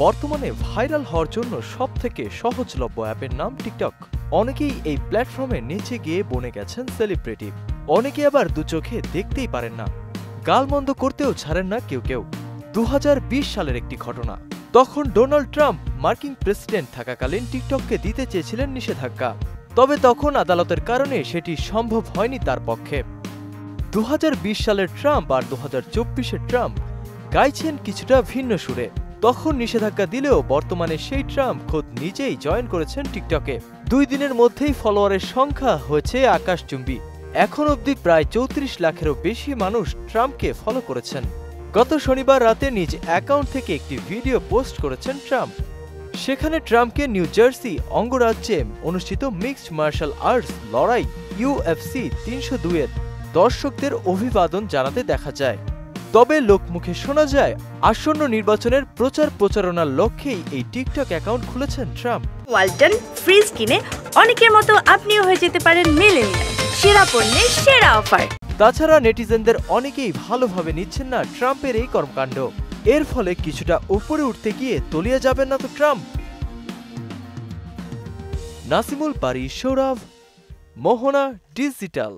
বর্তমানে ভাইরাল হওয়ার জন্য সবথেকে সহজলভ্য অ্যাপের নাম টিকটক। অনেকেই এই প্ল্যাটফর্মে নিচে গিয়ে বনে গেছেন সেলিব্রিটি, অনেকে আবার দু চোখে দেখতেই পারেন না, গালমন্দ করতেও ছাড়েন না কেউ কেউ। 2020 সালের একটি ঘটনা, তখন ডোনাল্ড ট্রাম্প মার্কিন প্রেসিডেন্ট থাকাকালীন টিকটককে দিতে চেয়েছিলেন নিষেধাজ্ঞা, তবে তখন আদালতের কারণে সেটি সম্ভব হয়নি তার পক্ষে। 2020 সালের ট্রাম্প আর 2024-এর ট্রাম্প গাইছেন কিছুটা ভিন্ন সুরে। তখন নিষেধাজ্ঞা দিলেও বর্তমানে সেই ট্রাম্প খোদ নিজেই জয়েন করেছেন টিকটকে। 2 দিনের মধ্যেই ফলোয়ারের সংখ্যা হয়েছে আকাশচুম্বী। এখন অবধি প্রায় 34 লাখেরও বেশি মানুষ ট্রাম্পকে ফলো করেছেন। গত শনিবার রাতে নিজ অ্যাকাউন্ট থেকে একটি ভিডিও পোস্ট করেছেন ট্রাম্প। সেখানে ট্রাম্পকে নিউ জার্সি অঙ্গরাজ্যে অনুষ্ঠিত মিক্সড মার্শাল আর্টস লড়াই UFC 302-এর দর্শকদের অভিবাদন জানাতে দেখা যায়। তবে লোকমুখে শোনা যায় আসন্ন নির্বাচনের প্রচার প্রচারণার লক্ষ্যেই এই টিকটক অ্যাকাউন্ট খুলেছেন ট্রাম্প। ওয়ালটন ফ্রিজ কিনে অনেকের মতো আপনিও হয়ে যেতে পারেন মিলেনিয়াল, সেরা পণ্যের সেরা অফার। তাছাড়া নেটিজেনদের অনেকেই ভালোভাবে নিচ্ছেন না ট্রাম্পের এই কর্মকাণ্ড। এর ফলে কিছুটা উপরে উঠতে গিয়ে তলিয়ে যাবেন না তো ট্রাম্প? নাসিমুল বারী, সৌরভ, মোহনা ডিজিটাল।